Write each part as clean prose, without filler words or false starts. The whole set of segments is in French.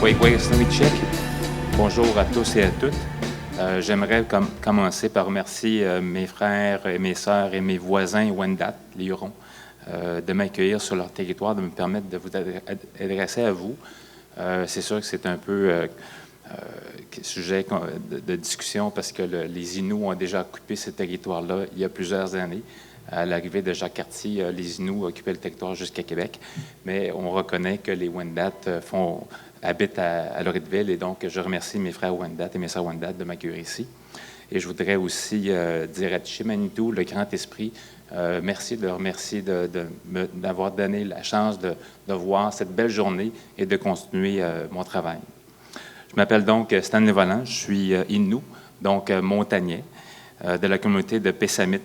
Wojciech. Bonjour à tous et à toutes. J'aimerais commencer par remercier mes frères et mes sœurs et mes voisins Wendat, les Hurons, de m'accueillir sur leur territoire, de me permettre de vous adresser à vous. C'est sûr que c'est un peu sujet de discussion parce que les Inuits ont déjà occupé ce territoire-là il y a plusieurs années. À l'arrivée de Jacques Cartier, les Inuits occupaient le territoire jusqu'à Québec, mais on reconnaît que les Wendat habitent à Loretteville, et donc je remercie mes frères Wendat et mes sœurs Wendat de m'accueillir ici. Et je voudrais aussi dire à Tshimanitou, le grand esprit, merci de remercier d'avoir donné la chance de voir cette belle journée et de continuer mon travail. Je m'appelle donc Stanley Volant, je suis Innu, donc montagnais, de la communauté de Pessamit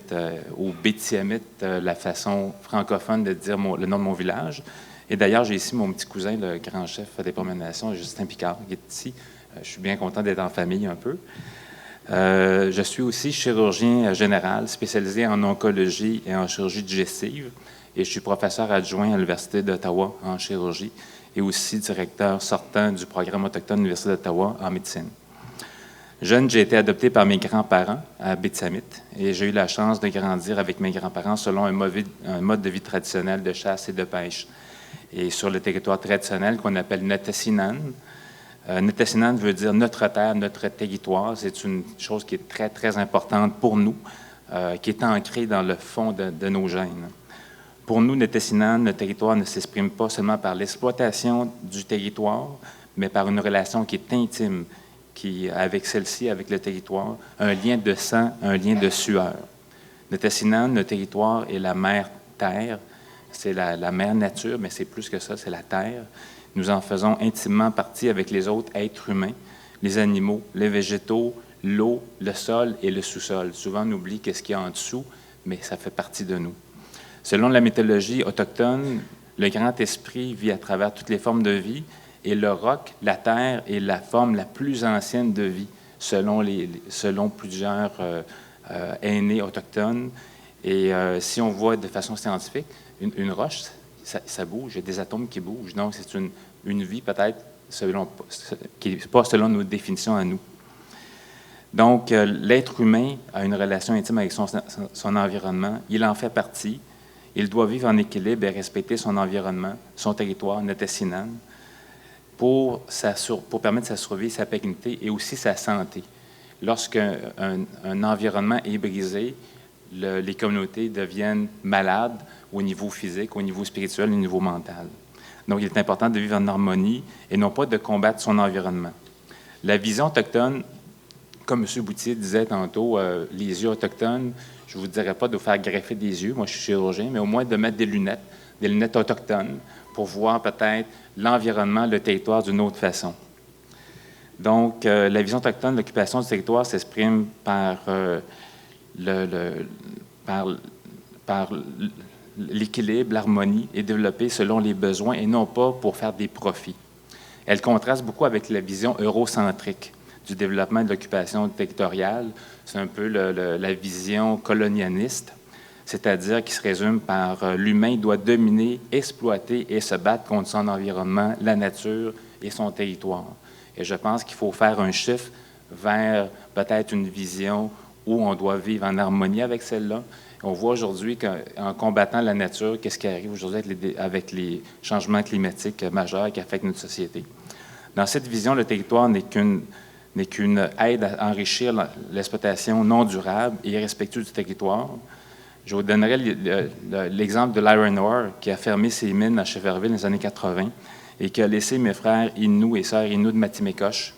ou Bétiamit, la façon francophone de dire le nom de mon village. Et d'ailleurs, j'ai ici mon petit cousin, le grand chef des promenations, Justin Picard, qui est ici. Je suis bien content d'être en famille un peu. Je suis aussi chirurgien général, spécialisé en oncologie et en chirurgie digestive. Et je suis professeur adjoint à l'Université d'Ottawa en chirurgie et aussi directeur sortant du programme autochtone de l'Université d'Ottawa en médecine. Jeune, j'ai été adopté par mes grands-parents à Bétiamit et j'ai eu la chance de grandir avec mes grands-parents selon un mode de vie traditionnel de chasse et de pêche. Et sur le territoire traditionnel qu'on appelle Notessinan. Notessinan veut dire notre terre, notre territoire. C'est une chose qui est très, très importante pour nous, qui est ancrée dans le fond de nos gènes. Pour nous, Notessinan, notre territoire ne s'exprime pas seulement par l'exploitation du territoire, mais par une relation qui est intime, avec celle-ci, avec le territoire, un lien de sang, un lien de sueur. Notessinan, notre territoire est la mère terre. C'est la mère nature, mais c'est plus que ça, c'est la terre. Nous en faisons intimement partie avec les autres êtres humains, les animaux, les végétaux, l'eau, le sol et le sous-sol. Souvent, on oublie qu'est-ce qu'il y a en dessous, mais ça fait partie de nous. Selon la mythologie autochtone, le grand esprit vit à travers toutes les formes de vie et le roc, la terre, est la forme la plus ancienne de vie, selon plusieurs aînés autochtones. Et si on voit de façon scientifique, une roche, ça bouge, il y a des atomes qui bougent. Donc, c'est une vie peut-être qui n'est pas selon nos définitions à nous. Donc, l'être humain a une relation intime avec son environnement. Il en fait partie. Il doit vivre en équilibre et respecter son environnement, son territoire, Notessinan, pour permettre sa survie, sa pérennité et aussi sa santé. Lorsqu'un environnement est brisé, les communautés deviennent malades au niveau physique, au niveau spirituel, au niveau mental. Donc, il est important de vivre en harmonie et non pas de combattre son environnement. La vision autochtone, comme M. Boutier disait tantôt, les yeux autochtones, je ne vous dirais pas de vous faire greffer des yeux, moi je suis chirurgien, mais au moins de mettre des lunettes autochtones pour voir peut-être l'environnement, le territoire d'une autre façon. Donc, la vision autochtone de l'occupation du territoire s'exprime par l'équilibre, l'harmonie est développée selon les besoins et non pas pour faire des profits. Elle contraste beaucoup avec la vision eurocentrique du développement de l'occupation territoriale. C'est un peu la vision colonialiste, c'est-à-dire qui se résume par l'humain doit dominer, exploiter et se battre contre son environnement, la nature et son territoire. Et je pense qu'il faut faire un shift vers peut-être une vision où on doit vivre en harmonie avec celle-là. On voit aujourd'hui qu'en combattant la nature, qu'est-ce qui arrive aujourd'hui avec les changements climatiques majeurs qui affectent notre société. Dans cette vision, le territoire n'est qu'une aide à enrichir l'exploitation non durable et respectueuse du territoire. Je vous donnerai l'exemple de l'Iron Ore qui a fermé ses mines à Cheverville dans les années 80 et qui a laissé mes frères Inuits et sœurs Inuits de Matimicoche,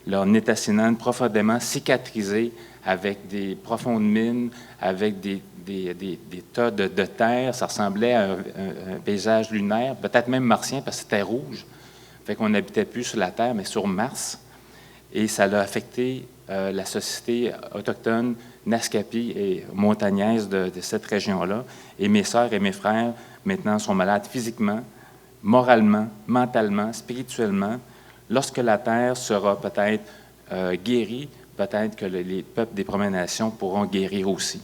leur Notessinan profondément cicatrisés avec des profondes mines, avec des tas de terre. Ça ressemblait à un paysage lunaire, peut-être même martien parce que c'était rouge. Fait qu'on n'habitait plus sur la Terre, mais sur Mars. Et ça a affecté la société autochtone, Naskapi et montagnaise de cette région-là. Et mes sœurs et mes frères, maintenant, sont malades physiquement, moralement, mentalement, spirituellement. Lorsque la Terre sera peut-être guérie, peut-être que les peuples des Premières Nations pourront guérir aussi.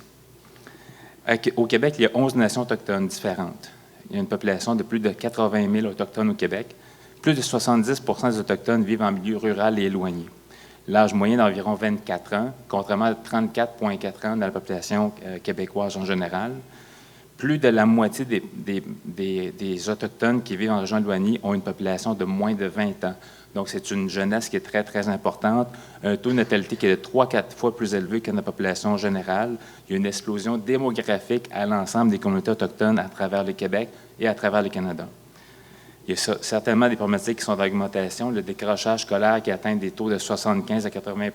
Au Québec, il y a 11 nations autochtones différentes. Il y a une population de plus de 80 000 autochtones au Québec. Plus de 70 des Autochtones vivent en milieu rural et éloigné. L'âge moyen d'environ 24 ans, contrairement à 34,4 ans dans la population québécoise en général. Plus de la moitié des Autochtones qui vivent en région éloignée ont une population de moins de 20 ans. Donc, c'est une jeunesse qui est très, très importante. Un taux de natalité qui est de 3-4 fois plus élevé que la population générale. Il y a une explosion démographique à l'ensemble des communautés autochtones à travers le Québec et à travers le Canada. Il y a certainement des problématiques qui sont en augmentation. Le décrochage scolaire qui atteint des taux de 75 à 80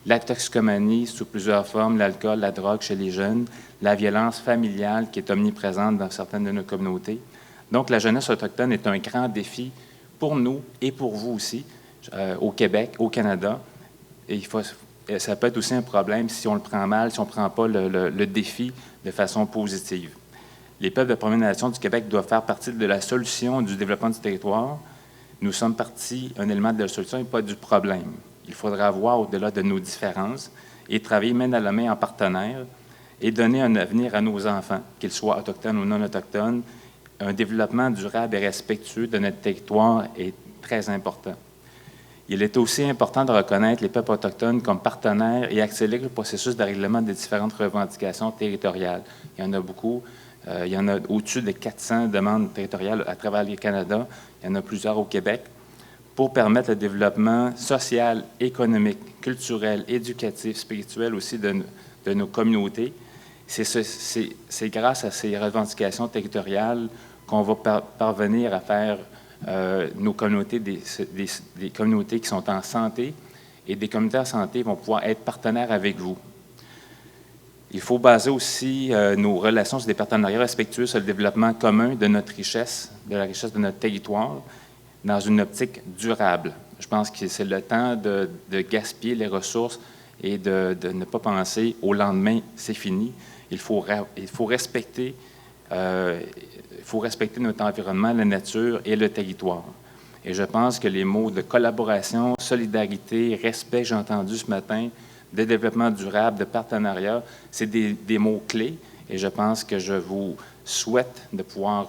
la toxicomanie sous plusieurs formes, l'alcool, la drogue chez les jeunes, la violence familiale qui est omniprésente dans certaines de nos communautés. Donc, la jeunesse autochtone est un grand défi pour nous et pour vous aussi, au Québec, au Canada. Et ça peut être aussi un problème si on le prend mal, si on ne prend pas le défi de façon positive. Les peuples de Première Nation du Québec doivent faire partie de la solution du développement du territoire. Nous sommes un élément de la solution et pas du problème. Il faudra voir au-delà de nos différences et travailler main dans la main en partenaire et donner un avenir à nos enfants, qu'ils soient autochtones ou non autochtones. Un développement durable et respectueux de notre territoire est très important. Il est aussi important de reconnaître les peuples autochtones comme partenaires et accélérer le processus de règlement des différentes revendications territoriales. Il y en a beaucoup. Il y en a au-dessus de 400 demandes territoriales à travers le Canada. Il y en a plusieurs au Québec pour permettre le développement social, économique, culturel, éducatif, spirituel aussi de nos communautés. C'est grâce à ces revendications territoriales qu'on va parvenir à faire nos communautés des communautés qui sont en santé, et des communautés en santé vont pouvoir être partenaires avec vous. Il faut baser aussi nos relations sur des partenariats respectueux sur le développement commun de notre richesse, de la richesse de notre territoire, dans une optique durable. Je pense que c'est le temps de gaspiller les ressources et de ne pas penser au lendemain, c'est fini. Il faut respecter notre environnement, la nature et le territoire. Et je pense que les mots de collaboration, solidarité, respect, j'ai entendu ce matin, de développement durable, de partenariat, c'est des mots-clés. Et je pense que je vous souhaite de pouvoir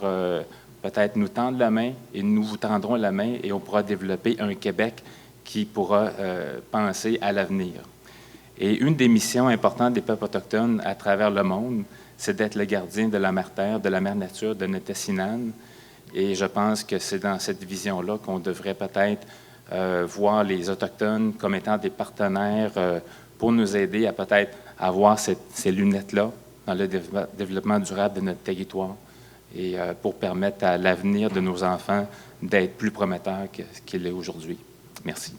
peut-être nous tendre la main, et nous vous tendrons la main, et on pourra développer un Québec qui pourra penser à l'avenir. Et une des missions importantes des peuples autochtones à travers le monde, c'est d'être le gardien de la mère-terre, de la mère-nature, de notre Tessinan. Et je pense que c'est dans cette vision-là qu'on devrait peut-être voir les Autochtones comme étant des partenaires pour nous aider à peut-être avoir ces lunettes-là dans le développement durable de notre territoire et pour permettre à l'avenir de nos enfants d'être plus prometteur qu'il est aujourd'hui. Merci.